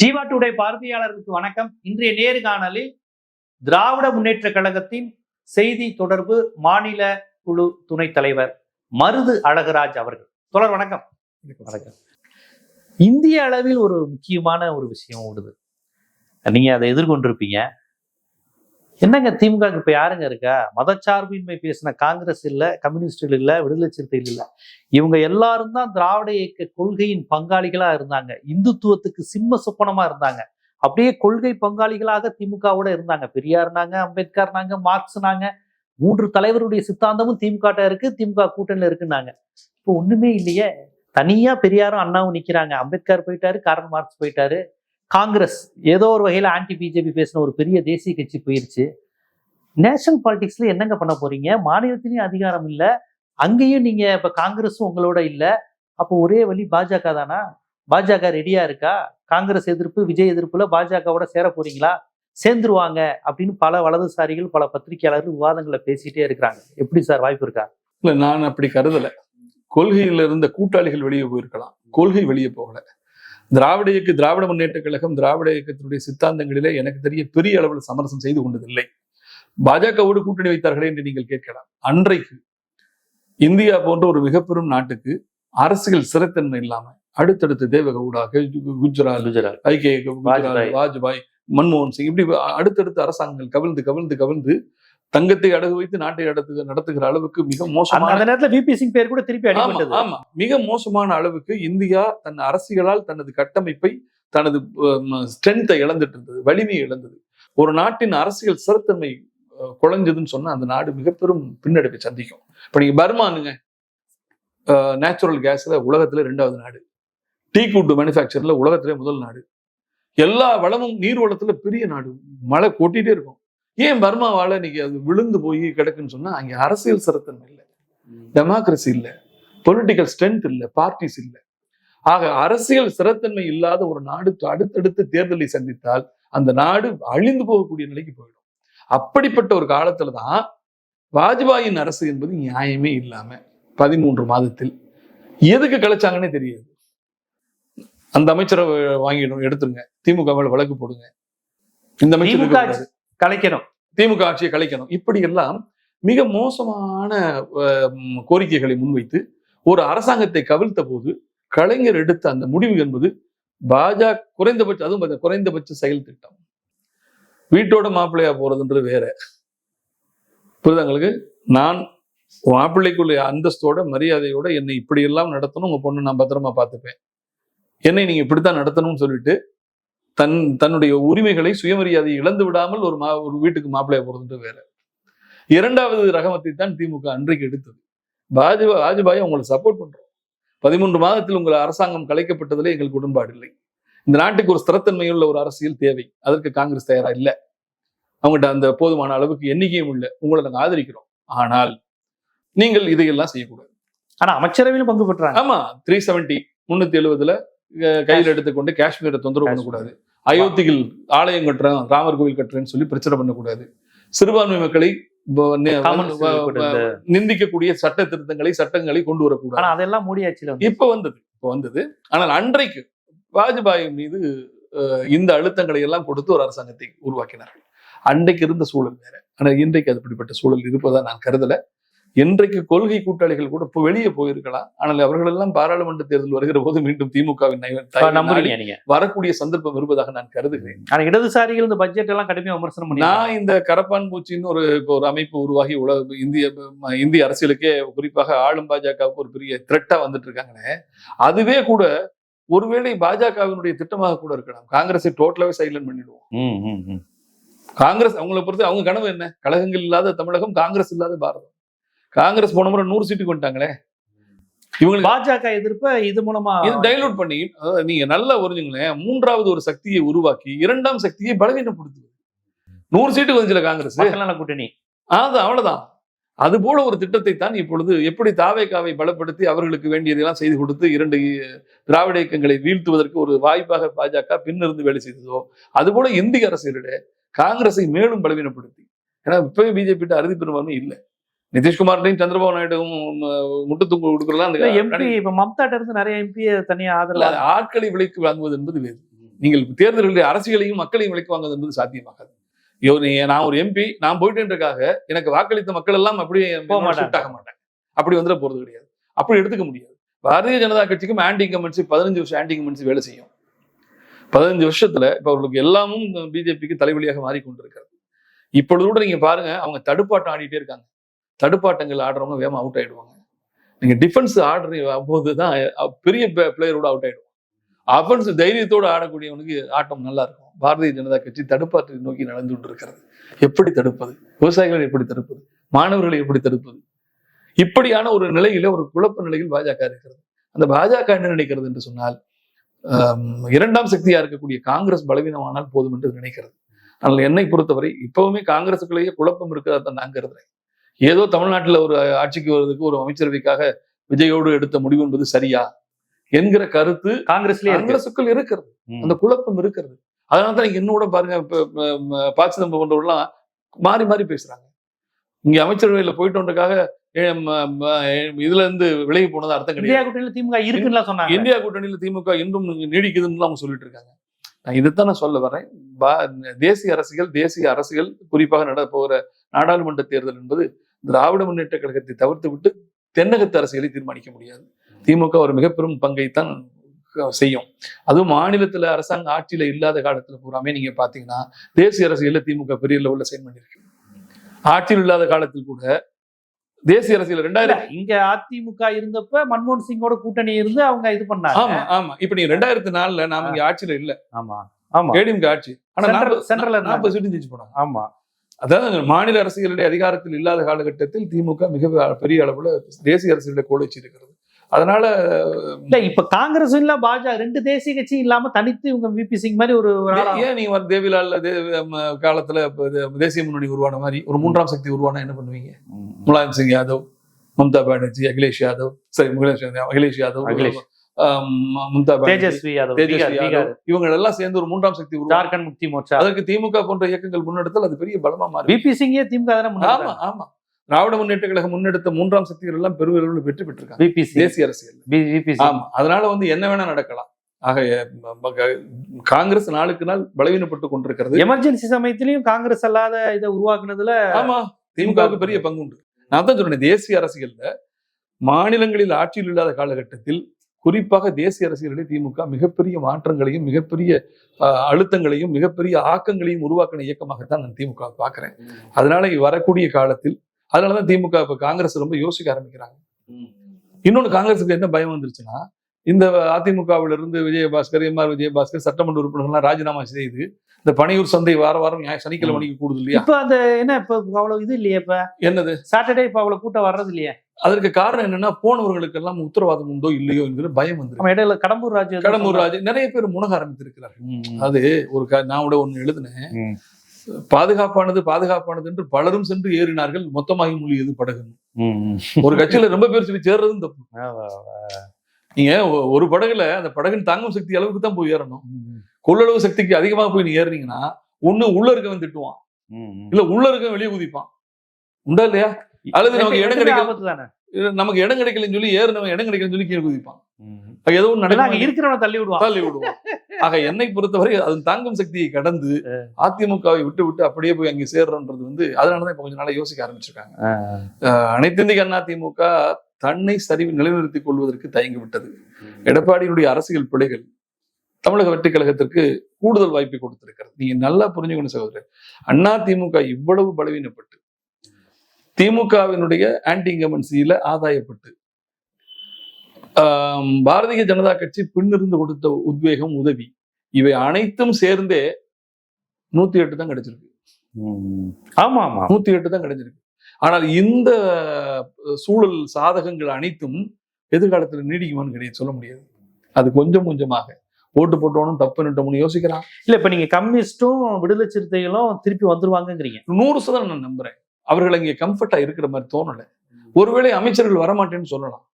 Jeeva today பார்வையாளர்களுக்கு வணக்கம். இன்றைய நேர்காணலில் திராவிட முன்னேற்ற கழகத்தின் செய்தி தொடர்பு மாநில குழு துணைத் தலைவர் மருது அழகுராஜ் அவர்கள். தொடர் வணக்கம். வணக்கம். இந்திய அளவில் ஒரு முக்கியமான ஒரு விஷயம் ஓடுது, நீங்க அதை எதிர்கொண்டிருப்பீங்க. என்னங்க திமுக இப்ப யாருங்க இருக்கா? மதச்சார்பின்மை பேசின காங்கிரஸ் இல்ல, கம்யூனிஸ்டுகள் இல்ல, விடுதலை சிறுத்தைகள் இல்ல, இவங்க எல்லாரும் தான் திராவிட இயக்க கொள்கையின் பங்காளிகளா இருந்தாங்க. இந்துத்துவத்துக்கு சிம்ம சொப்பனமா இருந்தாங்க. அப்படியே கொள்கை பங்காளிகளாக திமுகவோட இருந்தாங்க. பெரியார்னாங்க, அம்பேத்கர்னாங்க, மார்க்ஸ்னாங்க. 3 தலைவருடைய சித்தாந்தமும் திமுக இருக்கு, திமுக கூட்டணியில இருக்குன்னாங்க. இப்போ ஒண்ணுமே இல்லையே. தனியா பெரியாரும் அண்ணாவும் நிக்கிறாங்க. அம்பேத்கர் போயிட்டாரு, காரல் மார்க்ஸ் போயிட்டாரு. காங்கிரஸ் ஏதோ ஒரு வகையில ஆன்டி பிஜேபி பேசின ஒரு பெரிய தேசிய கட்சி போயிருச்சு. நேஷனல் பாலிடிக்ஸ்ல என்னங்க பண்ண போறீங்க? மாநிலத்திலயும் அதிகாரம் இல்ல, அங்கேயும் நீங்க இப்ப காங்கிரஸும் உங்களோட இல்ல. அப்போ ஒரே வழி பாஜக தானா? பாஜக ரெடியா இருக்கா? காங்கிரஸ் எதிர்ப்பு, விஜய் எதிர்ப்புல பாஜகவோட சேர போறீங்களா? சேர்ந்துருவாங்க அப்படின்னு பல வலதுசாரிகள், பல பத்திரிகையாளர்கள் விவாதங்களை பேசிட்டே இருக்கிறாங்க. எப்படி சார், வாய்ப்பு இருக்கா? இல்ல, நான் அப்படி கருதல. கொள்கையில இருந்த கூட்டாளிகள் வெளியே போயிருக்கலாம், கொள்கை வெளியே போகல. திராவிட முன்னேற்ற கழகம் திராவிட இயக்கத்தினுடைய சித்தாந்தங்களிலே எனக்கு தெரிய பெரிய அளவில் சமரசம் செய்து கொண்டதில்லை. பாஜகவோடு கூட்டணி வைத்தார்களே என்று நீங்கள் கேட்கலாம். அன்றைக்கு இந்தியா போன்ற ஒரு மிக பெரும் நாட்டுக்கு அரசியல் சிறைத்தன்மை இல்லாம அடுத்தடுத்து தேவகவுடா, குஜராத், வாஜ்பாய், மன்மோகன் சிங், இப்படி அடுத்தடுத்த அரசாங்கங்கள் கவிழ்ந்து தங்கத்தை அடகு வைத்து நாட்டை நடத்துகிற அளவுக்கு மிக மோசமான பேர் கூட திருப்பி அடிபட்டது. ஆமா, மிக மோசமான அளவுக்கு இந்தியா தன் அரசியலால் தனது கட்டமைப்பை, தனது ஸ்ட்ரென்த்தை இழந்துட்டு இருந்தது, வலிமையை இழந்தது. ஒரு நாட்டின் அரசியல் சிறுத்தன்மை குறைஞ்சதுன்னு சொன்னா அந்த நாடு மிக பெரும் பின்னடைப்பை சந்திக்கும். இப்ப நீங்க பர்மானுங்க, நேச்சுரல் கேஸ்ல உலகத்துல 2வது நாடு, டீ கூட்டு மேனுஃபேக்சர்ல உலகத்திலே முதல் நாடு, எல்லா வளமும் நீர் வளத்துல பெரிய நாடு, மழை கொட்டிட்டே இருக்கும். ஏன் பர்மாவால நீங்க அது விழுந்து போய் கிடக்குன்னு சொன்னா அங்க அரசியல் சிறுத்தன்மை இல்லை, டெமோக்ரஸி இல்லை, பொலிட்டிக்கல் ஸ்ட்ரென்த் இல்லை, பார்ட்டிஸ் இல்லை. ஆக அரசியல் சிறுத்தன்மை இல்லாத ஒரு நாடு அடுத்தடுத்து தேர்தலை சந்தித்தால் அந்த நாடு அழிந்து போகக்கூடிய நிலைக்கு போயிடும். அப்படிப்பட்ட ஒரு காலத்துலதான் வாஜ்பாயின் அரசு என்பது நியாயமே இல்லாம 13 மாதத்தில் எதுக்கு கலைச்சாங்கன்னே தெரியாது. அந்த அமைச்சரை வாங்கிடும், எடுத்துருங்க, திமுக வழக்கு போடுங்க, இந்த அமைச்சர் கலைக்கணும், திமுக ஆட்சியை கலைக்கணும், இப்படி எல்லாம் மிக மோசமான கோரிக்கைகளை முன்வைத்து ஒரு அரசாங்கத்தை கவிழ்த்த போது கலைஞர் எடுத்த அந்த முடிவு என்பது பாஜக குறைந்தபட்ச, அதுவும் குறைந்தபட்ச செயல் திட்டம். வீட்டோட மாப்பிள்ளையா போறதுன்றது வேற. புரியுதுங்களுக்கு? நான் மாப்பிள்ளைக்குள்ள அந்தஸ்தோட மரியாதையோட என்னை இப்படி எல்லாம் நடத்தணும், உங்க பொண்ணு நான் பத்திரமா பார்த்துப்பேன், என்னை நீங்க இப்படித்தான் நடத்தணும்னு சொல்லிட்டு தன்னுடைய உரிமைகளை, சுயமரியாதையை இழந்து விடாமல் ஒரு வீட்டுக்கு மாப்பிள்ளையா போறதுன்றது வேற. 2வது ரகமத்தை தான் திமுக அன்றைக்கு எடுத்தது. வாஜ்பாயை உங்களுக்கு சப்போர்ட் பண்றோம், 13 மாதத்தில் உங்கள் அரசாங்கம் கலைக்கப்பட்டதிலே எங்களுக்கு உடன்பாடு இல்லை, இந்த நாட்டுக்கு ஒரு ஸ்திரத்தன்மையுள்ள ஒரு அரசியல் தேவை, அதற்கு காங்கிரஸ் தயாரா இல்லை, அவங்ககிட்ட அந்த போதுமான அளவுக்கு எண்ணிக்கையும் இல்லை, உங்களை நாங்கள் ஆதரிக்கிறோம், ஆனால் நீங்கள் இதையெல்லாம் செய்யக்கூடாது. ஆனா அமைச்சரவையிலும் பங்கு பெற்றாங்க. ஆமா, 370 கையில் எடுத்துக்கொண்டு காஷ்மீரை தொந்தரவு பண்ணக்கூடாது, அயோத்தியில் ஆலயம் கட்டுறேன், ராமர் கோவில் கட்டுறேன்னு சொல்லி பிரச்சனை பண்ணக்கூடாது, சிறுபான்மை மக்களை நிந்திக்கக்கூடிய சட்ட திருத்தங்களை, சட்டங்களை கொண்டு வரக்கூடாது. அதெல்லாம் மூடியாச்சுல இப்ப வந்தது. ஆனால் அன்றைக்கு வாஜ்பாய் மீது இந்த அழுத்தங்களை எல்லாம் கொடுத்து ஒரு அரசாங்கத்தை உருவாக்கினார்கள். அன்றைக்கு இருந்த சூழல் வேற. ஆனால் இன்றைக்கு அப்படிப்பட்ட சூழல் இருப்பதா நான் கருதல. இன்றைக்கு கொள்கை கூட்டாளிகள் கூட வெளியே போயிருக்கலாம், ஆனால் அவர்கள் எல்லாம் பாராளுமன்ற தேர்தல் வருகிற போது மீண்டும் திமுகவின் வரக்கூடிய சந்தர்ப்பம் இருப்பதாக நான் கருதுகிறேன். ஆனா இடதுசாரிகள் இந்த பட்ஜெட் எல்லாம் கடுமையா விமர்சனம் பண்ணி, நான் இந்த கரப்பான் பூச்சின்னு ஒரு அமைப்பு உருவாகி இந்திய அரசியலுக்கே, குறிப்பாக ஆளும் பாஜகவுக்கு ஒரு பெரிய த்ரெட்டா வந்துட்டு இருக்காங்களே, அதுவே கூட ஒருவேளை பாஜகவினுடைய திட்டமாக கூட இருக்கலாம். காங்கிரஸை டோட்டலாவே சைலண்ட் பண்ணிடுவோம். காங்கிரஸ் அவங்களை பொறுத்து அவங்க கனவு என்ன? கழகங்கள் இல்லாத தமிழகம், காங்கிரஸ் இல்லாத பாரதம். காங்கிரஸ் போன முறை 100 சீட்டு கொண்டாங்களே, இவங்களுக்கு பாஜக எதிர்ப்ப இது மூலமா டைலூட் பண்ணி, நீங்க நல்லா புரிஞ்சுங்களேன், 3வது ஒரு சக்தியை உருவாக்கி 2ஆம் சக்தியை பலவீனப்படுத்துது. 100 சீட்டு வந்துச்சுல காங்கிரஸ் கூட்டணி, அவ்வளவுதான். அது போல ஒரு திட்டத்தை தான் இப்பொழுது எப்படி தாவேகாவை பலப்படுத்தி அவர்களுக்கு வேண்டியதெல்லாம் செய்து கொடுத்து 2 திராவிட இயக்கங்களை வீழ்த்துவதற்கு ஒரு வாய்ப்பாக பாஜக பின்னிருந்து வேலை செய்ததோ, அது போல இந்திய அரசியலிட காங்கிரஸை மேலும் பலவீனப்படுத்தி, ஏன்னா இப்பவே பிஜேபி அறுதி பெரும்பான்மை இல்லை, நிதிஷ்குமார்டையும் சந்திரபாபு நாயுடும் முட்டுத்தூக்கு கொடுக்கலாம். எம்பி இப்ப மம்தாட்ட இருந்து நிறைய எம்பி தனியா ஆதரவு, ஆட்களை விலைக்கு வாங்குவது என்பது வேறு. நீங்கள் தேர்தல்களுடைய அரசியலையும் மக்களையும் விளக்குவாங்க என்பது சாத்தியமாகாது. நான் ஒரு எம்பி, நான் போயிட்டேன்றக்காக எனக்கு வாக்களித்த மக்கள் எல்லாம் அப்படியே ஷிஃப்ட் ஆக மாட்டாங்க. அப்படி வந்துட போறது கிடையாது. அப்படி எடுத்துக்க முடியாது. பாரதிய ஜனதா கட்சிக்கும் ஆன்டி இன்கம்பன்சி 15 வருஷம் ஆன்டி இன்கம்பன்சி வேலை செய்யும். 15 வருஷத்துல இப்ப அவர்களுக்கு எல்லாமும் பிஜேபிக்கு தலைவலியாக மாறிக்கொண்டிருக்கிறது. இப்பொழுது கூட நீங்க பாருங்க, அவங்க தடுப்பாட்டம் ஆடிட்டே இருக்காங்க. தடுப்பாட்டங்கள் ஆடுறவங்க வேகமா அவுட் ஆயிடுவாங்க. நீங்க டிஃபென்ஸ் ஆடுற போதுதான் பெரிய பிளேயரோட அவுட் ஆயிடுவாங்க. அஃபென்ஸ் தைரியத்தோடு ஆடக்கூடியவனுக்கு ஆட்டம் நல்லா இருக்கும். பாரதிய ஜனதா கட்சி தடுப்பாட்டத்தை நோக்கி நடந்து கொண்டிருக்கிறது. எப்படி தடுப்பது? விவசாயிகளை எப்படி தடுப்பது? மாணவர்களை எப்படி தடுப்பது? இப்படியான ஒரு நிலையில, ஒரு குழப்ப நிலையில் பாஜக இருக்கிறது. அந்த பாஜக என்ன நினைக்கிறது என்று சொன்னால், இரண்டாம் சக்தியா இருக்கக்கூடிய காங்கிரஸ் பலவீனமானால் போதும் என்று நினைக்கிறது. ஆனால் என்னை பொறுத்தவரை இப்பவுமே காங்கிரசுக்குள்ளேயே குழப்பம் இருக்கிறதா நான் கருதுறேன். ஏதோ தமிழ்நாட்டில் ஒரு ஆட்சிக்கு வருவதற்கு ஒரு அமைச்சரவைக்காக விஜயோடு எடுத்த முடிவு என்பது சரியா என்கிற கருத்து காங்கிரசுக்குள் இருக்கிறது. அந்த குழப்பம் இருக்கிறது. அதனாலதான் நீங்க என்னோட பாருங்க, ப சிதம்பரம் போன்றவர்கள்லாம் மாறி மாறி பேசுறாங்க. இங்க அமைச்சரவையில போயிட்டோன்றக்காக இதுல இருந்து விலகி போனது அர்த்தம் கிடையாது. இந்தியா கூட்டணியில திமுக இருக்குன்னு சொன்னாங்க. இந்தியா கூட்டணியில திமுக இன்னும் நீடிக்குதுன்னு அவங்க சொல்லிட்டு இருக்காங்க. நான் இதைத்தான் நான் சொல்ல வரேன். தேசிய அரசியல் குறிப்பாக நடப்போகிற நாடாளுமன்ற தேர்தல் என்பது திராவிட முன்னேற்ற கழகத்தை தவிர்த்து விட்டு தென்னகத்து அரசியலை தீர்மானிக்க முடியாது. திமுக ஒரு மிக பெரும் பங்கைத்தான் செய்யும். அதுவும் மாநிலத்துல அரசாங்க ஆட்சியில இல்லாத காலத்துல பூராமே நீங்க பாத்தீங்கன்னா தேசிய அரசியல்ல திமுக பெரிய லெவல்ல சைன் பண்ணிருக்கு. ஆட்சியில் இல்லாத காலத்தில் கூட தேசிய அரசியல் 2000 இங்க அதிமுக இருந்தப்ப மன்மோகன் சிங்கோட கூட்டணி இருந்து அவங்க இது பண்ணாங்க. ஆமா ஆமா. இப்ப நீங்க 2004ல நாம இங்க ஆட்சியில இல்ல. ஆமா ஆமா. ஏடிஎம்கே ஆட்சி. ஆனா சென்ட்ரல்ல 40 சீட்டு ஜெயிச்சு போனாங்க. ஆமா. அதாவது மாநில அரசியலுடைய அதிகாரத்தில் இல்லாத காலகட்டத்தில் திமுக மிக பெரிய அளவுல தேசிய அரசியல கோல் வச்சு இருக்கிறது. அதனால இப்ப காங்கிரஸ் இல்ல பாஜக ரெண்டு தேசிய கட்சி இல்லாம தனித்து இவங்க விபி சிங் மாதிரி ஒரு ஏன் நீங்க தேவிலால் காலத்துல தேசிய முன்னணி உருவான மாதிரி ஒரு மூன்றாம் சக்தி உருவானா என்ன பண்ணுவீங்க? முலாயம் சிங் யாதவ், மம்தா பானர்ஜி, அகிலேஷ் யாதவ், மம்தா தேஜஸ்வி யாதவ், இவங்க எல்லாம் சேர்ந்து ஒரு மூன்றாம் சக்தி ஜார்க்கண்ட் முக்தி மோர்ச்சா, அதற்கு திமுக போன்ற இயக்கங்கள் முன்னெடுத்தால் அது பெரிய பலமா மாறி. விபி சிங்கே திமுக தானே. ஆமா ஆமா. திராவிட முன்னேற்ற கழகம் முன்னெடுத்த மூன்றாம் சக்திகள் எல்லாம் பெருவளவில் வெற்றி பெற்றிருக்காங்க தேசிய அரசியல். ஆமா. அதனால என்ன வேணா நடக்கலாம். ஆக காங்கிரஸ் நாளுக்கு நாள் பலவீனப்பட்டு கொண்டிருக்கிறது. எமர்ஜென்சி சமயத்திலையும் காங்கிரஸ் அல்லாத இதை உருவாக்குனதுல ஆமா திமுகவுக்கு பெரிய பங்கு உண்டு. நான் தான் சொல்றேன், தேசிய அரசியல்ல மாநிலங்களில் ஆட்சியில் இல்லாத காலகட்டத்தில் குறிப்பாக தேசிய அரசியலில் திமுக மிகப்பெரிய மாற்றங்களையும் மிகப்பெரிய அழுத்தங்களையும் மிகப்பெரிய ஆக்கங்களையும் உருவாக்கின இயக்கமாகத்தான் நான் திமுக பார்க்கிறேன். அதனால வரக்கூடிய காலத்தில் அதனாலதான் திமுக இப்ப காங்கிரஸ் ரொம்ப யோசிக்க ஆரம்பிக்கிறாங்க. இன்னொன்னு, காங்கிரஸுக்கு என்ன பயம் வந்துருச்சுன்னா, இந்த அதிமுகவிலிருந்து விஜயபாஸ்கர் சட்டமன்ற உறுப்பினர்கள்லாம் ராஜினாமா செய்து இந்த பனையூர் சந்தை வாரம் சனிக்கிழமை மணிக்கு கூடுது இல்லையா? இப்ப அந்த என்ன இப்ப அவ்வளவு இது இல்லையா? இப்ப என்னது சாட்டர்டே இப்ப அவ்வளவு கூட்டம் வர்றது இல்லையா? அதற்கு காரணம் என்னன்னா, போனவர்களுக்கு எல்லாம் உத்தரவாதம் உண்டோ இல்லையோ என்கிற பயம் வந்து இடையில கடம்பூர் ராஜு நிறைய பேர் முனக ஆரம்பித்திருக்கிறார்கள். அது ஒரு நான் கூட ஒண்ணு எழுதுனேன், பாதுகாப்பானது என்று பலரும் சென்று ஏறினார்கள், மொத்தமாகி மொழியது படகு. ஒரு கட்சியில ரொம்ப பேர் சொல்லி சேர்றதும் தப்பு. நீங்க ஒரு படகுல அந்த படகுன்னு தாங்கும் சக்தி அளவுக்கு தான் போய் ஏறணும். கொள்ளளவு சக்திக்கு அதிகமா போய் நீ ஏறினீங்கன்னா ஒண்ணு உள்ள இருக்கவன் திட்டுவான், இல்ல உள்ள இருக்கவன் வெளியே குதிப்பான். உண்டா இல்லையா? அல்லது நமக்கு இடம் கிடைக்கலன்னு சொல்லி ஏறினவன் இடம் கிடைக்கலன்னு சொல்லி கீழே குதிப்பான். ஏதோ இருக்கிறவன் தள்ளி விடுவான். ஆக என்னை பொறுத்தவரை அது தாங்கும் சக்தியை கடந்து அதிமுகவை விட்டு அப்படியே போய் அங்கே சேர்றன்றது அதனாலதான் இப்ப கொஞ்ச நாளா யோசிக்க ஆரம்பிச்சிருக்காங்க. அனைத்து இந்திய அண்ணா திமுக தன்னை நிலைநிறுத்திக் கொள்வதற்கு தயங்கி விட்டது. எடப்பாடியினுடைய அரசியல் பிழைகள் தமிழக வெற்றி கழகத்திற்கு கூடுதல் வாய்ப்பை கொடுத்திருக்கிறது. நீங்க நல்லா புரிஞ்சுக்கணும் சகோதரர், அண்ணா திமுக இவ்வளவு பலவீனப்பட்டு திமுகவினுடைய ஆன்டி இன்கம்பன்சியில ஆதாயப்பட்டு பாரதிய ஜனதா கட்சி பின்னிருந்து கொடுத்த உத்வேகம், உதவி, இவை அனைத்தும் சேர்ந்தே 108 தான் கிடைச்சிருக்கு. ஆமா ஆமா 108 தான் கிடைச்சிருக்கு. ஆனால் இந்த சூழல் சாதகங்கள் அனைத்தும் எதிர்காலத்தில் நீடிக்குமான்னு கிடையாது, சொல்ல முடியாது. அது கொஞ்சம் கொஞ்சமாக ஓட்டு போட்டோனும் தப்பு நிட்டோம்னு யோசிக்கிறான். இல்ல இப்ப நீங்க கம்யூனிஸ்டும் விடுதலை சிறுத்தைகளும் திருப்பி வந்துருவாங்கிறீங்க. 100% நான் நம்புறேன். அவர்கள் அங்கே கம்ஃபர்ட்டா இருக்கிற மாதிரி தோணல. ஒருவேளை அமைச்சர்கள் வரமாட்டேன்னு சொல்லலாம்.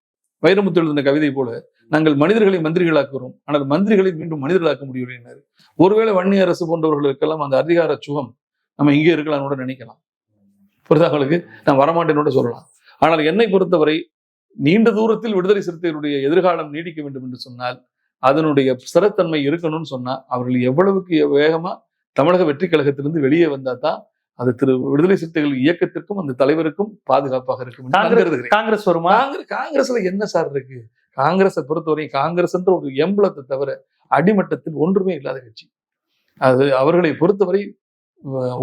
வைரமுத்து எழுதின கவிதை போல, நாங்கள் மனிதர்களை மந்திரிகளாக்குறோம், ஆனால் மந்திரிகளை மீண்டும் மனிதர்களாக்க முடியவில்லை. ஒருவேளை வன்னி அரசு போன்றவர்களுக்கெல்லாம் அந்த அதிகார சுகம் நம்ம இங்கே இருக்கலாம்னு கூட நினைக்கலாம். புரிதாங்களுக்கு நான் வரமாட்டேன்னு சொல்லலாம். ஆனால் என்னை பொறுத்தவரை நீண்ட தூரத்தில் விடுதலை சிறுத்தைகளுடைய எதிர்காலம் நீடிக்க வேண்டும் என்று சொன்னால் அதனுடைய ஸ்திரத்தன்மை இருக்கணும்னு சொன்னா அவர்கள் எவ்வளவுக்கு வேகமா தமிழக வெற்றி கழகத்திலிருந்து வெளியே வந்தா தான் அது விடுதலை சிறுத்தைகள் இயக்கத்திற்கும் அந்த தலைவருக்கும் பாதுகாப்பாக இருக்கும். காங்கிரஸ் வருமா? காங்கிரஸ்ல என்ன சார் இருக்கு? காங்கிரஸை பொறுத்தவரை காங்கிரஸ்ன்ற ஒரு எம்பளத்தை தவிர அடிமட்டத்தில் ஒன்றுமே இல்லாத கட்சி. அது அவர்களை பொறுத்தவரை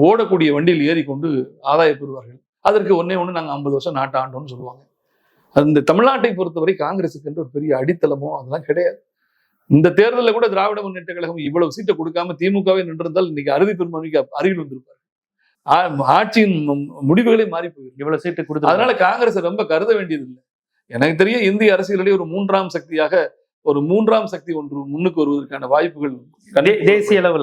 ஓடக்கூடிய வண்டியில் ஏறிக்கொண்டு ஆதாயம் பெறுவார்கள். அதற்கு ஒன்னே நாங்க 50 வருஷம் நாட்டை ஆண்டோம்னு சொல்லுவாங்க. அந்த தமிழ்நாட்டை பொறுத்தவரை காங்கிரஸுக்கு என்று ஒரு பெரிய அடித்தளமோ அதெல்லாம் கிடையாது. இந்த தேர்தலில் கூட திராவிட முன்னேற்ற கழகம் இவ்வளவு சீட்டை கொடுக்காம திமுகவே நின்றிருந்தால் இன்னைக்கு அறுதி பெரும்பான்மைக்கு அருகில் வந்திருப்பார். ஆட்சியின் முடிவுகளே மாறி போயிருக்கு. இவ்வளவு சீட்டு கொடுத்து அதனால காங்கிரஸ் ரொம்ப கருத வேண்டியது இல்லை. எனக்கு தெரிய இந்திய அரசியலிலே ஒரு மூன்றாம் சக்தி ஒன்று முன்னுக்கு வருவதற்கான வாய்ப்புகள் தேசிய அளவு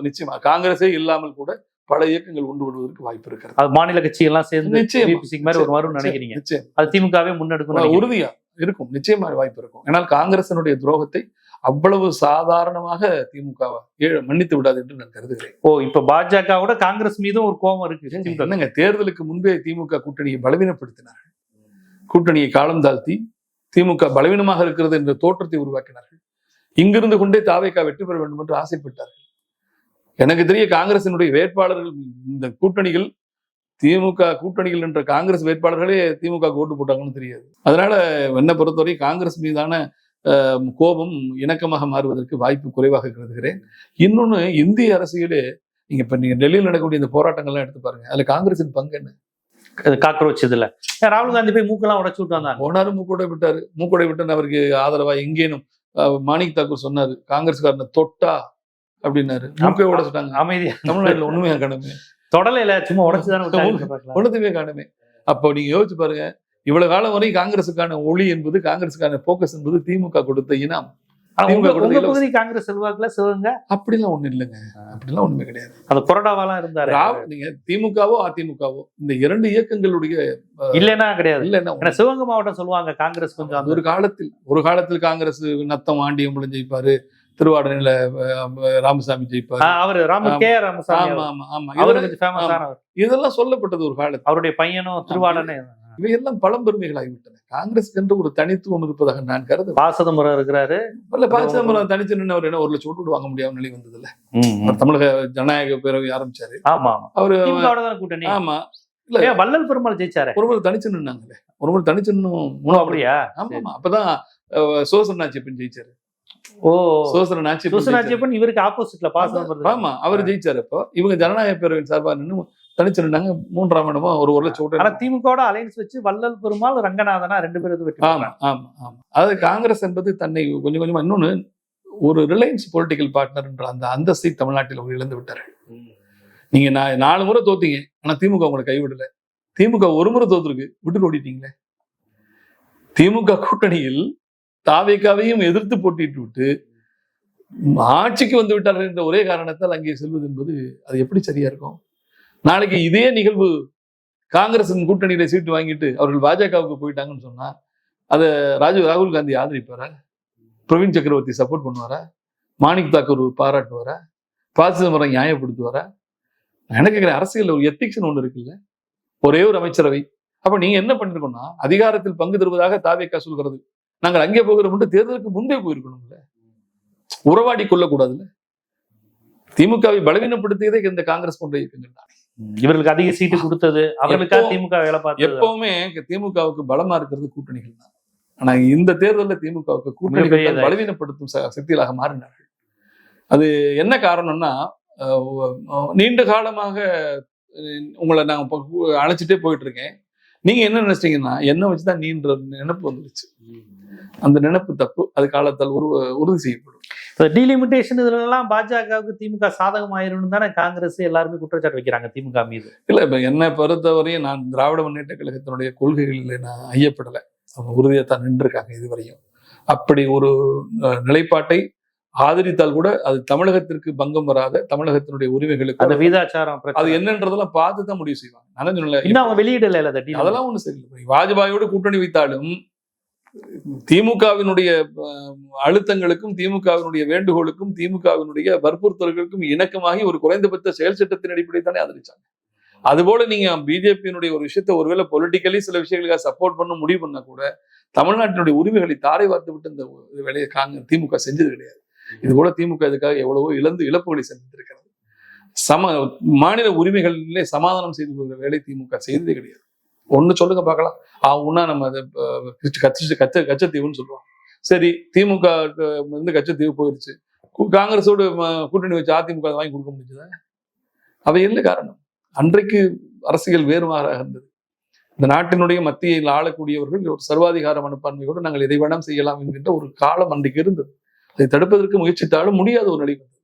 நிச்சயமா காங்கிரஸே இல்லாமல் கூட பல இயக்கங்கள் கொண்டு வருவதற்கு வாய்ப்பு இருக்கிறது. அது மாநில கட்சி எல்லாம் சேர்ந்து வரும் நினைக்கிறீங்க? அது திமுகவே முன்னெடுக்கணும், உறுதியா இருக்கும், நிச்சயமா வாய்ப்பு இருக்கும். ஆனால் காங்கிரசினுடைய துரோகத்தை அவ்வளவு சாதாரணமாக திமுக மன்னித்து விடாது என்று நான் கருதுகிறேன். இப்ப பாஜகவோட காங்கிரஸ் மீதும் ஒரு கோபம் இருக்கு. என்னங்க, தேர்தலுக்கு முன்பே திமுக கூட்டணியை பலவீனப்படுத்தினார்கள். கூட்டணியை காலம் தாழ்த்தி திமுக பலவீனமாக இருக்கிறது என்ற தோற்றத்தை உருவாக்கினார்கள். இங்கிருந்து கொண்டே தாவேகா வெற்றி பெற வேண்டும் என்று ஆசைப்பட்டார்கள். எனக்கு தெரிய காங்கிரசினுடைய வேட்பாளர்கள் இந்த கூட்டணிகள் திமுக கூட்டணிகள் என்ற காங்கிரஸ் வேட்பாளர்களே திமுக ஓட்டு போட்டாங்கன்னு தெரியாது. அதனால என்னை பொறுத்தவரை காங்கிரஸ் மீதான கோபம் இணக்கமாக மாறுவதற்கு வாய்ப்பு குறைவாக கருதுகிறேன். இன்னொன்னு, இந்திய அரசியலே நீங்க டெல்லியில் நடக்கக்கூடிய இந்த போராட்டங்கள்லாம் எடுத்து பாருங்க. அதுல காங்கிரசின் பங்கு என்ன? காக்ரோச் இதுல ராகுல் காந்தி போய் மூக்கெல்லாம் உடைச்சு விட்டாங்க. போனாரு, மூக்கோடை விட்டு அவருக்கு ஆதரவா எங்கேனும் மாணிக் தாக்கூர் சொன்னாரு, காங்கிரஸ்காரனை தொட்டா அப்படின்னாரு. மூக்கை உடைச்சிட்டாங்க. அமைதியா தமிழ்நாட்டுல ஒண்ணுமே காணுமே, தொடலையில சும்மா உடைச்சுதானே ஒண்ணுமே காணுமே. அப்போ நீங்க யோசிச்சு பாருங்க, இவ்வளவு காலம் வரை காங்கிரசுக்கான ஒளி என்பது, காங்கிரசுக்கான போக்கஸ் என்பது திமுக கொடுத்த இனம். காங்கிரஸ் செல்வாக்குல சிவங்க அப்படிலாம் ஒண்ணு இல்லைங்க, அப்படிலாம் ஒண்ணுமே கிடையாது. அந்த கொறடாவெல்லாம் இருந்தாரு. நீங்க திமுகவோ அதிமுகவோ இந்த இரண்டு இயக்கங்களுடைய இல்லைன்னா கிடையாது. இல்லைன்னா சிவகங்கை மாவட்டம் சொல்லுவாங்க காங்கிரஸ் கொஞ்சம் ஒரு காலத்தில் காங்கிரஸ் நத்தம் ஆண்டியம்பலம் ஜெயிப்பாரு, திருவாடனையில ராமசாமி ஜெயிப்பாரு, அவரு ராமசாமி. இதெல்லாம் சொல்லப்பட்டது ஒரு காலத்தில். அவருடைய பையனும் திருவாடனை. இவையெல்லாம் பழம்பெருமைகள் ஆகிவிட்டன. காங்கிரஸ்க்கு என்று ஒரு தனித்துவம் இருப்பதாக நான் கருது. பாசதமுறம் இருக்கிறாரு. பாசதமுறம் தனிச்சு நின்று அவர் என்ன 1 லட்சம் ஓட்டு வாங்க முடியாம நிலை வந்தது இல்ல. தமிழக ஜனநாயக பேரவை ஆரம்பிச்சாரு. ஆமா, அவரு கூட்டணி. ஆமா, இல்ல வள்ளல் பெருமாள் ஜெயிச்சாரு. ஒரு முறை தனிச்சு நின்னாங்களே, ஒரு முறை தனிச்சு நின்னு. அப்படியா? ஆமா, அப்பதான் சோசரநாச்சியப்பன் ஜெயிச்சாரு. சோசரநாச்சியப்பன் இவருக்கு ஆப்போசிட்ல பாசதமுறம். ஆமா, அவர் ஜெயிச்சாரு. அப்போ இவங்க ஜனநாயக பேரவையின் சார்பா நின்று தனிச்சு நின்னாங்க. 3ஆம் இடமா ஒரு லட்சம் ஓட்டு. ஆனா திமுக அலைன்ஸ் வச்சு வள்ளல் பெருமாள் ரங்கநாதனா 2 பேரும். ஆமா ஆமா ஆமா. அது காங்கிரஸ் என்பது தன்னை கொஞ்சம் கொஞ்சமா, இன்னொன்னு ஒரு ரிலையன்ஸ் பொலிட்டிக்கல் பார்ட்னர் என்ற அந்த அந்தஸ்தை தமிழ்நாட்டில் அவங்க இழந்து விட்டார்கள். நீங்க 4 முறை தோத்தீங்க, ஆனா திமுக உங்களை கைவிடல. திமுக ஒரு முறை தோத்துருக்கு, விட்டு ஓடிட்டீங்களே. திமுக கூட்டணியில் தாவேகாவையும் எதிர்த்து போட்டிட்டு விட்டு ஆட்சிக்கு வந்து விட்டார்கள் என்ற ஒரே காரணத்தால் அங்கே செல்வது என்பது அது எப்படி சரியா இருக்கும்? நாளைக்கு இதே நிகழ்வு காங்கிரசின் கூட்டணியில சீட்டு வாங்கிட்டு அவர்கள் பாஜகவுக்கு போயிட்டாங்கன்னு சொன்னா அதை ராகுல் காந்தி ஆதரிப்பாரா? பிரவீன் சக்கரவர்த்தி சப்போர்ட் பண்ணுவாரா? மாணிக் தாக்கூர் பாராட்டுவாரா? பாசிதமுறை நியாயப்படுத்துவாரா? எனக்கு கேட்கிற அரசியல் ஒரு எத்திக்ஸ்னு ஒண்ணு இருக்குல்ல, ஒரே ஒரு அமைச்சரவை. அப்ப நீங்க என்ன பண்ணிருக்கோம்னா, அதிகாரத்தில் பங்கு தருவதாக தாவேகா சொல்கிறது. நாங்கள் அங்கே போகிறோம், தேர்தலுக்கு முன்பே போயிருக்கணும்ல, உறவாடி கொள்ளக்கூடாதுல்ல. திமுகவை பலவீனப்படுத்தியதே இந்த காங்கிரஸ் போன்ற இயக்கங்கள் தான். இவர்களுக்கு அதிக சீட்டு கொடுத்தது, அவர்களுக்காக திமுக வேலை பார்த்து. எப்பவுமே திமுகவுக்கு பலமா இருக்கிறது கூட்டணிகள் தான். ஆனா இந்த தேர்தலில் திமுகவுக்கு கூட்டணிகள் பலவீனப்படுத்தும் சக்திகளாக மாறினார்கள். அது என்ன காரணம்னா, நீண்ட காலமாக உங்களை நாங்க அழைச்சிட்டே போயிட்டு இருக்கேன், நீங்க என்ன நினைச்சீங்கன்னா என்ன வச்சுதான் நீன்ற நினைப்பு வந்துருச்சு. அந்த நினைப்பு தப்பு, அது காலத்தால் உறுதி செய்யப்படும். டீலிமிட்டேஷன் இதுலாம் பாஜகவுக்கு திமுக சாதகமாயிரும் தானே காங்கிரஸ் எல்லாருமே குற்றச்சாட்டு வைக்கிறாங்க திமுக மீது. இல்ல, இப்ப என்னை பொறுத்தவரையும் நான் திராவிட முன்னேற்ற கழகத்தினுடைய கொள்கைகளில் நான் ஐயப்படலை. அவங்க உறுதியைத்தான் நின்றுருக்காங்க இதுவரையும். அப்படி ஒரு நிலைப்பாட்டை ஆதரித்தால் கூட அது தமிழகத்திற்கு பங்கம் வராத, தமிழகத்தினுடைய உரிமைகளுக்கு அந்த வீதாச்சாரம் அது என்னன்றதெல்லாம் பார்த்துதான் முடிவு செய்வாங்க. நான் சொன்னல, இன்னும் அவங்க வெளியிடல, அதெல்லாம் ஒண்ணு சரியில்லை. வாஜ்பாயோடு கூட்டணி வைத்தாலும் திமுகவினுடைய அழுத்தங்களுக்கும் திமுகவினுடைய வேண்டுகோளுக்கும் திமுகவினுடைய வற்புறுத்தல்களுக்கும் இணக்கமாகி ஒரு குறைந்தபட்ச செயல் சட்டத்தின் அடிப்படையில் தானே ஆதரிச்சாங்க. அதுபோல நீங்க பிஜேபியினுடைய ஒரு விஷயத்த ஒருவேளை பொலிட்டிக்கலி சில விஷயங்களுக்காக சப்போர்ட் பண்ண முடிவு பண்ணா கூட தமிழ்நாட்டினுடைய உரிமைகளை தாரை வார்த்து விட்டு இந்த வேலையை திமுக செஞ்சது கிடையாது. இது போல திமுக இதுக்காக எவ்வளவோ இழப்புகளை சந்தித்திருக்கிறது. மாநில உரிமைகளிலே சமாதானம் செய்து கொள்கிற வேலை திமுக செய்ததே கிடையாது. ஒண்ணு சொல்லுங்க பார்க்கலாம். உன்னா நம்ம அதை கச்சத்தீவுன்னு சொல்லுவோம். சரி, திமுக வந்து கச்சத்தீவு போயிடுச்சு, காங்கிரஸோடு கூட்டணி வச்சு அதிமுக வாங்கி கொடுக்க முடிஞ்சதா? அவை என்ன காரணம்? அன்றைக்கு அரசியல் வேறுமாறாக இருந்தது. இந்த நாட்டினுடைய மத்தியில் ஆளக்கூடியவர்கள் ஒரு சர்வாதிகார மனப்பான்மையோடு நாங்கள் எதை வேணாம் செய்யலாம் என்கின்ற ஒரு காலம் அன்றைக்கு இருந்தது. அதை தடுப்பதற்கு முயற்சித்தாலும் முடியாத ஒரு நிலை வந்தது.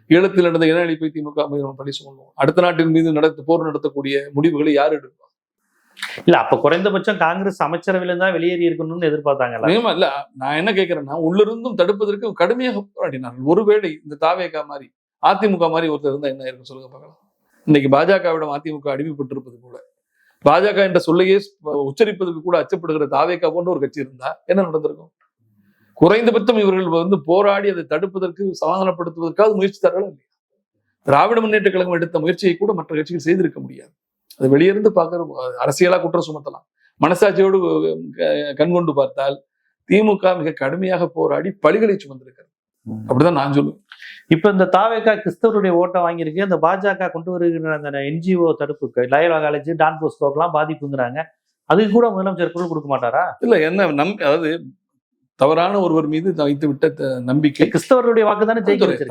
ஈழத்தில் நடந்த இன அழிப்பை திமுக பழி சொல்லுவோம். அடுத்த நாட்டின் மீது போர் நடத்தக்கூடிய முடிவுகளை யார் எடுப்பார்? இல்ல, அப்ப குறைந்தபட்சம் காங்கிரஸ் அமைச்சரவையில தான் வெளியேறி இருக்கணும்னு எதிர்பார்த்தாங்க. இல்ல, நான் என்ன கேட்கிறேன்னா, உள்ளிருந்தும் தடுப்பதற்கு கடுமையாக போராடினார்கள். ஒருவேளை இந்த தாவேகா மாதிரி அதிமுக மாதிரி ஒருத்தர் இருந்தா என்ன இருக்கும் சொல்லுங்க பார்க்கலாம். இன்னைக்கு பாஜகவிடம் அதிமுக அடிமைப்பட்டிருப்பது போல, பாஜக என்ற சொல்லையே உச்சரிப்பதற்கு கூட அச்சப்படுகிற தாவேகா போன்ற ஒரு கட்சி இருந்தா என்ன நடந்திருக்கும்? குறைந்தபட்சம் இவர்கள் வந்து போராடி அதை தடுப்பதற்கு சமாதானப்படுத்துவதற்காக முயற்சித்தார்களா இல்லையா? திராவிட முன்னேற்ற கழகம் எடுத்த முயற்சியை கூட மற்ற கட்சிகள் செய்திருக்க முடியாது. அது வெளியிருந்து பார்க்கிற அரசியலா குற்றம் சுமத்தலாம். மனசாட்சியோடு கண்கொண்டு பார்த்தால் திமுக மிக கடுமையாக போராடி பழிகளை சுமந்திருக்கிறது. அப்படிதான் நான் சொல்லுவேன். இப்ப இந்த தாவேகா கிறிஸ்தவருடைய ஓட்டை வாங்கியிருக்கு. அந்த பாஜக கொண்டு வருகிற அந்த NGO தடுப்புக்கு லயோலா காலேஜ், டான் போஸ்கோக்கெல்லாம் பாதிப்புங்கிறாங்க. அதுக்கு கூட முதலமைச்சர் குரல் கொடுக்க மாட்டாரா? இல்ல, என்ன அதாவது தவறான ஒருவர் மீது வைத்து விட்ட நம்பிக்கை, கிறிஸ்தவருடைய வாக்கு தானே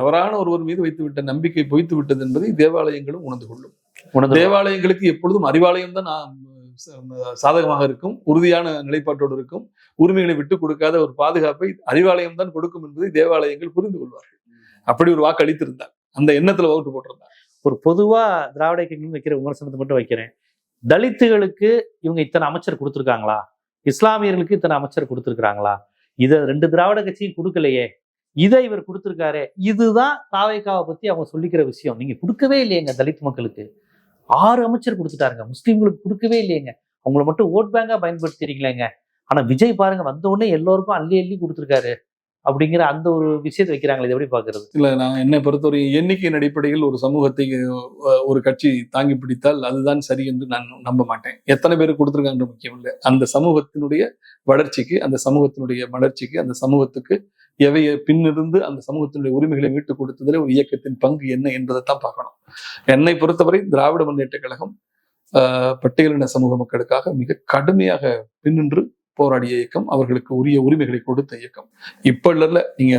தவறான ஒருவர் மீது வைத்து விட்ட நம்பிக்கை பொய்த்து விட்டது என்பதை தேவாலயங்களும் உணர்ந்து கொள்ளும். தேவாலயங்களுக்கு எப்பொழுதும் அறிவாலயம் தான் சாதகமாக இருக்கும், உறுதியான நிலைப்பாட்டோடு இருக்கும். உரிமைகளை விட்டுக் கொடுக்காத ஒரு பாதுகாப்பை அறிவாலயம் தான் கொடுக்கும் என்பதை தேவாலயங்கள் புரிந்து கொள்வார்கள். அப்படி ஒரு வாக்கு அளித்திருந்தார், அந்த எண்ணத்துல ஓட்டு போட்டிருந்தார். ஒரு பொதுவா திராவிட இயக்கம் வைக்கிற விமர்சனத்தை மட்டும் வைக்கிறேன். தலித்துகளுக்கு இவங்க இத்தனை அமைச்சர் கொடுத்துருக்காங்களா? இஸ்லாமியர்களுக்கு இத்தனை அமைச்சர் கொடுத்துருக்காங்களா? இதை 2 திராவிட கட்சியும் கொடுக்கலையே, இதை இவர் கொடுத்திருக்காரு. இதுதான் தாவேகாவை பத்தி அவங்க சொல்லிக்கிற விஷயம். நீங்க கொடுக்கவே இல்லையேங்க, தலித் மக்களுக்கு 6 அமைச்சர் கொடுத்துட்டாருங்க, முஸ்லீம்களுக்கு கொடுக்கவே இல்லையேங்க, அவங்கள மட்டும் ஓட் பேங்கா பயன்படுத்திறீங்களேங்க. ஆனா விஜய் பாருங்க, வந்த உடனே எல்லோருக்கும் அள்ளி அள்ளி கொடுத்துருக்காரு அப்படிங்கிற அந்த ஒரு விஷயத்தை வைக்கிறாங்களே, எப்படி பாக்குறது? இல்ல, நான் என்னை பொறுத்தவரை எண்ணிக்கையின் அடிப்படையில் ஒரு சமூகத்தை ஒரு கட்சி தாங்கி பிடித்தால் அதுதான் சரி என்று நான் நம்ப மாட்டேன். எத்தனை பேருக்கு கொடுத்துருக்காங்க முக்கியம் இல்லை. அந்த சமூகத்தினுடைய வளர்ச்சிக்கு, அந்த சமூகத்தினுடைய மலர்ச்சிக்கு, அந்த சமூகத்துக்கு எவையை பின்னிருந்து அந்த சமூகத்தினுடைய உரிமைகளை மீட்டுக் கொடுத்ததில் ஒரு இயக்கத்தின் பங்கு என்ன என்பதைத்தான் பார்க்கணும். என்னை பொறுத்தவரை திராவிட முன்னேற்ற கழகம் பட்டியலின சமூக மக்களுக்காக மிக கடுமையாக பின்னின்று போராடிய இயக்கம், அவர்களுக்கு உரிய உரிமைகளை கொடுத்த இயக்கம். இப்ப இல்ல, நீங்க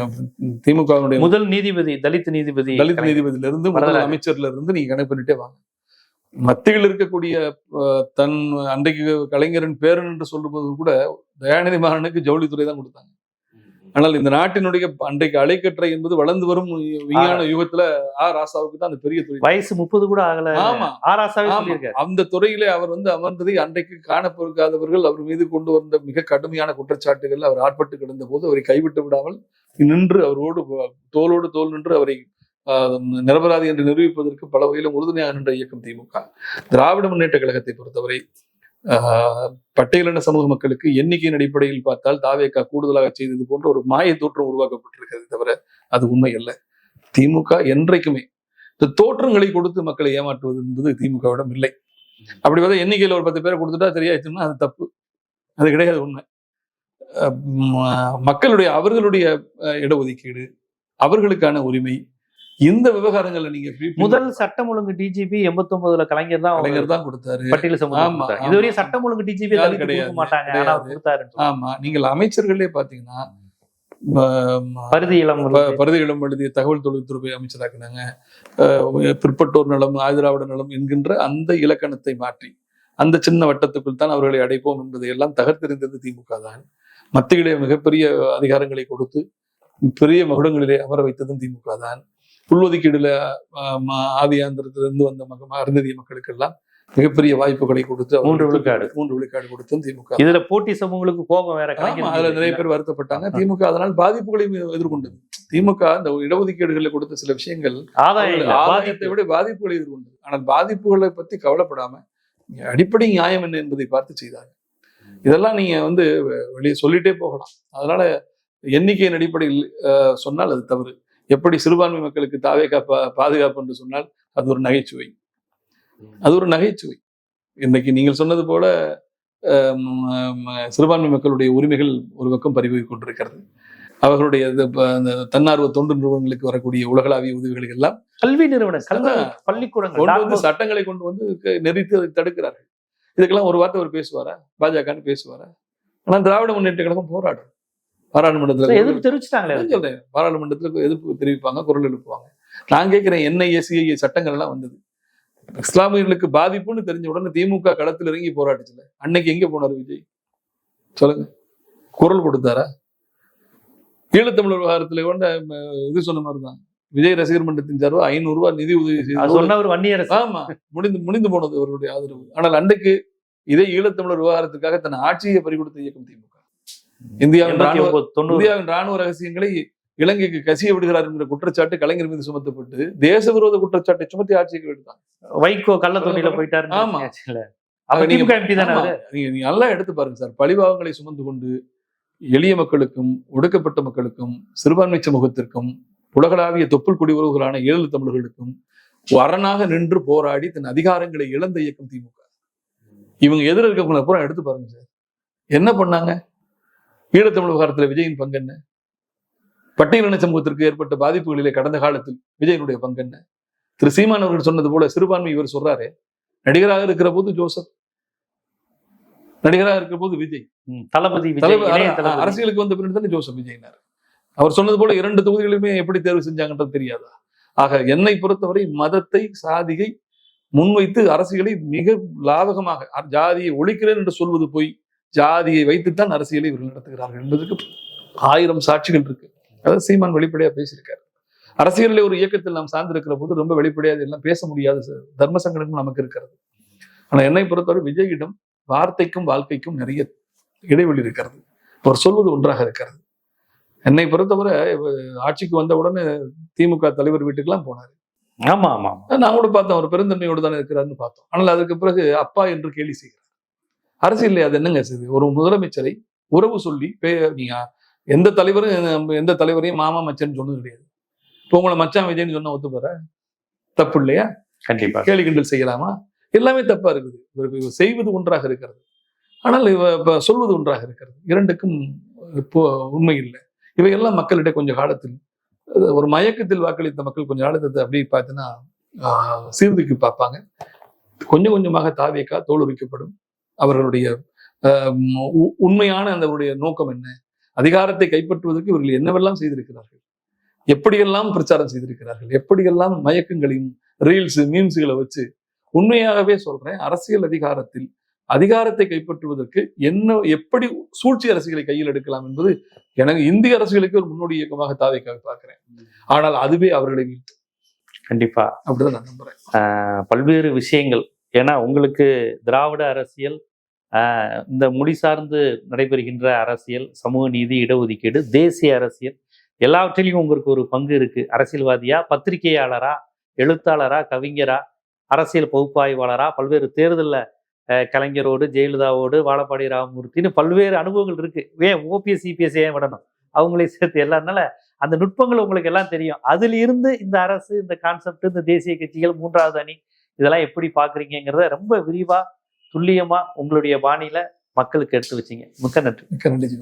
திமுக முதல் நீதிபதி தலித் நீதிபதியில இருந்து முதல் அமைச்சர்ல இருந்து நீங்க கணக்கு பண்ணிட்டே வாங்க. மத்தியில் இருக்கக்கூடிய தன் அன்றைக்கு கலைஞரின் பேரன் என்று சொல்லும்போது கூட தயாநிதி மாறனுக்கு ஜவுளித்துறை தான் கொடுத்தாங்க. ஆனால் இந்த நாட்டினுடைய அன்றைக்கு அலைக்கற்றை என்பது வளர்ந்து வரும் விஞ்ஞான யுகத்துல ராசாவுக்கு தான் அந்த பெரிய துறை. வயசு 30 கூட ஆகல. ஆமா, அந்த துறையிலே அவர் வந்து அமர்ந்ததை அன்றைக்கு காணப்பொறுக்காதவர்கள் அவர் மீது கொண்டு வந்த மிக கடுமையான குற்றச்சாட்டுகள் அவர் ஆட்பட்டு கிடந்த போது அவரை கைவிட்டு விடாமல் நின்று அவரோடு தோளோடு தோல் நின்று அவரை நிரபராதி என்று நிரூபிப்பதற்கு பல வகையிலும் உறுதுணையாக நின்ற இயக்கம் திமுக. திராவிட முன்னேற்ற கழகத்தை பொறுத்தவரை பட்டியலின சமூக மக்களுக்கு எண்ணிக்கையின் அடிப்படையில் பார்த்தால் தாவேகா கூடுதலாக செய்தது போன்ற ஒரு மாய தோற்றம் உருவாக்கப்பட்டிருக்கிறது தவிர அது உண்மை அல்ல. திமுக என்றைக்குமே இந்த தோற்றங்களை கொடுத்து மக்களை ஏமாற்றுவது என்பது திமுகவிடம் இல்லை. அப்படி பார்த்தா எண்ணிக்கையில் ஒரு 10 பேரை கொடுத்துட்டா சரியாயிடுச்சுன்னா அது தப்பு, அது கிடையாது உண்மை. மக்களுடைய அவர்களுடைய இடஒதுக்கீடு, அவர்களுக்கான உரிமை, இந்த விவகாரங்கள்ல நீங்க முதல் சட்டம் ஒழுங்கு டிஜிபி 89ல கலைஞர் தான் கொடுத்தாரு. பட்டியல் சமூகம் இதுவரையும் சட்டம் ஒழுங்கு டிஜிபி கிடையாது மாட்டாங்க. ஆமா, நீங்கள் அமைச்சர்களே பாத்தீங்கன்னா பரிதி இளம் எழுதிய தகவல் தொழில்துறை அமைச்சராக்குனாங்க. பிற்பட்டோர் நலம், ஆதிராவிட நலம் என்கின்ற அந்த இலக்கணத்தை மாற்றி அந்த சின்ன வட்டத்துக்குள் தான் அவர்களை அடைப்போம் என்பதை எல்லாம் தகர்த்தெறிந்தது திமுக தான். மத்தியிலே மிகப்பெரிய அதிகாரங்களை கொடுத்து பெரிய மகுடங்களிலே அமர வைத்ததும் திமுக தான். உள்ஒதுக்கீடுல ஆதியாந்திரத்திலிருந்து வந்த அருந்ததிய மக்களுக்கெல்லாம் மிகப்பெரிய வாய்ப்புகளை கொடுத்து 3 விழுக்காடு கொடுத்தும் திமுக. இதுல போட்டி சமூகங்களுக்கு கோபம் வேற, அதுல நிறைய பேர் வருத்தப்பட்டாங்க. திமுக அதனால் பாதிப்புகளையும் எதிர்கொண்டது. திமுக இந்த இடஒதுக்கீடுகளில் கொடுத்த சில விஷயங்கள் ஆதாயத்தை விட பாதிப்புகளை எதிர்கொண்டது. ஆனால் பாதிப்புகளை பத்தி கவலைப்படாம அடிப்படை நியாயம் என்ன என்பதை பார்த்து செய்தாங்க. இதெல்லாம் நீங்க வந்து வெளியே சொல்லிட்டே போகலாம். அதனால எண்ணிக்கையின் அடிப்படையில் சொன்னால் அது தவறு. எப்படி சிறுபான்மை மக்களுக்கு தாவேகா பாதுகாப்பு என்று சொன்னால் அது ஒரு நகைச்சுவை. அது ஒரு நகைச்சுவை. இன்னைக்கு நீங்கள் சொன்னது போல சிறுபான்மை மக்களுடைய உரிமைகள் ஒரு பக்கம் பறிபோய் கொண்டிருக்கிறது. அவர்களுடைய அந்த தன்னார்வ தொண்டு நிறுவனங்களுக்கு வரக்கூடிய உலகளாவிய உதவிகளை எல்லாம் கல்வி நிறுவனம், பள்ளிக்கூடங்கள் கொண்டு வந்து சட்டங்களை கொண்டு வந்து நெறித்து அதை தடுக்கிறார்கள். இதுக்கெல்லாம் ஒரு வார்த்தை அவர் பேசுவாரா? பாஜகன்னு பேசுவாரா? ஆனா திராவிட முன்னேற்ற கழகம் போராடும். பாராளுமன்றத்துல எதிர்ப்பு தெரிவிச்சுட்டாங்களே. சொல்றேன், பாராளுமன்றத்துல எதிர்ப்பு தெரிவிப்பாங்க, குரல் எழுப்புவாங்க. நான் கேட்கிறேன், NIA சட்டங்கள் எல்லாம் வந்தது, இஸ்லாமியர்களுக்கு பாதிப்புன்னு தெரிஞ்ச உடனே திமுக களத்தில் இறங்கி போராட்டுச்சுல, அன்னைக்கு எங்க போனாரு விஜய்? சொல்லுங்க, குரல் கொடுத்தாரா? ஈழத்தமிழர் விவகாரத்துல கொண்ட இது சொன்ன மாதிரிதான், விஜய் ரசிகர் மன்றத்தின் சார்பா 500 ரூபாய் நிதி உதவி செய்து, ஆமா, முடிந்து போனது அவர்களுடைய ஆதரவு. ஆனால் அன்றைக்கு இதே ஈழத்தமிழர் விவகாரத்துக்காக தன் ஆட்சியை பறிகொடுத்த இயக்கம் திமுக. இந்தியாவின் ராணுவ ரகசியங்களை இலங்கைக்கு கசிய விடுகிறார் என்ற குற்றச்சாட்டு கலைஞர் மீது சுமத்தப்பட்டு தேச விரோத குற்றச்சாட்டை சுமத்தி ஆட்சிக்கு விடுத்தாங்க. வைகோ கள்ளத்தொண்டில போயிட்டாரு. ஆமா, நீங்க நல்லா எடுத்து பாருங்க சார். பழிபாவங்களை சுமந்து கொண்டு எளிய மக்களுக்கும் ஒடுக்கப்பட்ட மக்களுக்கும் சிறுபான்மை சமூகத்திற்கும் உலகளாவிய தொப்புள் குடி உறவுகளான ஏழு தமிழர்களுக்கும் அரணாக நின்று போராடி தன் அதிகாரங்களை இழந்த இயக்கம் திமுக. இவங்க எதிர இருக்கவங்களை பூரா எடுத்து பாருங்க சார். என்ன பண்ணாங்க? ஈழத்தமிழ் விவகாரத்துல விஜயின் பங்கு என்ன? பட்டியலின சமூகத்திற்கு ஏற்பட்ட பாதிப்புகளிலே கடந்த காலத்தில் விஜயனுடைய பங்கு என்ன? திரு சீமான் அவர்கள் சொன்னது போல சிறுபான்மை இவர் சொல்றாரு, நடிகராக இருக்கிற போது ஜோசப், நடிகராக இருக்கிற போது விஜய், தளபதி அரசியலுக்கு வந்த பிறகு தானே ஜோசப் விஜய்னார். அவர் சொன்னது போல 2 தொகுதிகளுமே எப்படி தேர்வு செஞ்சாங்கன்றது தெரியாதா? ஆக என்னை பொறுத்தவரை மதத்தை, சாதியை முன்வைத்து அரசியலை மிக லாபகமாக, ஜாதியை ஒழிக்கிறேன் என்று சொல்வது போய் ஜாதியை வைத்துத்தான் அரசியலை இவர்கள் நடத்துகிறார்கள் என்பதற்கு 1000 சாட்சிகள் இருக்கு. அதாவது சீமான் வெளிப்படையா பேசியிருக்காரு. அரசியலில் ஒரு இயக்கத்தில் நாம் சார்ந்திருக்கிற போது ரொம்ப வெளிப்படையாக எல்லாம் பேச முடியாத தர்ம சங்கடமும் நமக்கு இருக்கிறது. ஆனா என்னை பொறுத்தவரை விஜயிடம் வார்த்தைக்கும் வாழ்க்கைக்கும் நிறைய இடைவெளி இருக்கிறது. அவர் சொல்வது ஒன்றாக இருக்கிறது. என்னை பொறுத்தவரை ஆட்சிக்கு வந்த உடனே திமுக தலைவர் வீட்டுக்கெல்லாம் போனாரு. ஆமா ஆமா, நான் கூட பார்த்தோம், அவர் பெருந்தன்மையோடு தானே இருக்கிறாருன்னு பார்த்தோம். ஆனால் அதுக்கு பிறகு அப்பா என்று கேலி செய்கிறார். அரசியல் அது என்னங்க செய்து? ஒரு முதலமைச்சரை உறவு சொல்லி நீங்க எந்த தலைவரையும் மாமா மச்சான்னு சொன்னது கிடையாது. இப்போ உங்களை மச்சான் விஜய்னு சொன்ன ஒத்து போற தப்பு இல்லையா? கண்டிப்பா. கேலி கிண்டல் செய்யலாமா? எல்லாமே தப்பா இருக்குது. இவர் செய்வது ஒன்றாக இருக்கிறது, ஆனால் இப்ப சொல்வது ஒன்றாக இருக்கிறது. இரண்டுக்கும் இப்போ உண்மை இல்லை. இவையெல்லாம் மக்களிடையே கொஞ்ச காலத்தில் ஒரு மயக்கத்தில் வாக்களித்த மக்கள் கொஞ்ச காலத்தை அப்படி பார்த்தீங்கன்னா சீர்தூக்கி பார்ப்பாங்க. கொஞ்சம் கொஞ்சமாக தாவேக்கா தோலுரிக்கப்படும். அவர்களுடைய உண்மையான அந்த நோக்கம் என்ன? அதிகாரத்தை கைப்பற்றுவதற்கு இவர்கள் என்னவெல்லாம் செய்திருக்கிறார்கள், எப்படியெல்லாம் பிரச்சாரம் செய்திருக்கிறார்கள், எப்படியெல்லாம் மயக்கங்களையும் ரீல்ஸ் மீம்ஸ்களை வச்சு. உண்மையாகவே சொல்றேன், அரசியல் அதிகாரத்தை கைப்பற்றுவதற்கு எப்படி சூழ்ச்சி அரசியலை கையில் எடுக்கலாம் என்பது எனக்கு இந்திய அரசியலுக்கு ஒரு முன்னோடி இயக்கமாக தாவேக்காவை பார்க்கிறேன். ஆனால் அதுவே அவர்களை வீழ்த்தும். கண்டிப்பா அப்படிதான் நான் நம்புறேன். பல்வேறு விஷயங்கள், ஏன்னா உங்களுக்கு திராவிட அரசியல், இந்த மொழி சார்ந்து நடைபெறுகின்ற அரசியல், சமூக நீதி, இடஒதுக்கீடு, தேசிய அரசியல், எல்லாவற்றிலையும் உங்களுக்கு ஒரு பங்கு இருக்கு. அரசியல்வாதியா, பத்திரிகையாளரா, எழுத்தாளரா, கவிஞரா, அரசியல் பகுப்பாய்வாளரா, பல்வேறு தேர்தலில் கலைஞரோடு, ஜெயலலிதாவோடு, வாழப்பாடி ராமமூர்த்தின்னு பல்வேறு அனுபவங்கள் இருக்கு. ஏன் OPS CPS ஏன் விடணும், அவங்களே சேர்த்து எல்லாருனால அந்த நுட்பங்கள் உங்களுக்கு எல்லாம் தெரியும். அதுல இருந்து இந்த அரசு, இந்த கான்செப்ட், இந்த தேசிய கட்சிகள், 3வது அணி, இதெல்லாம் எப்படி பாக்குறீங்கிறத ரொம்ப விரிவா துல்லியமா உங்களுடைய பாணியில மக்களுக்கு எடுத்து வச்சீங்க. மிக்க நன்றி. மிக்க நன்றி.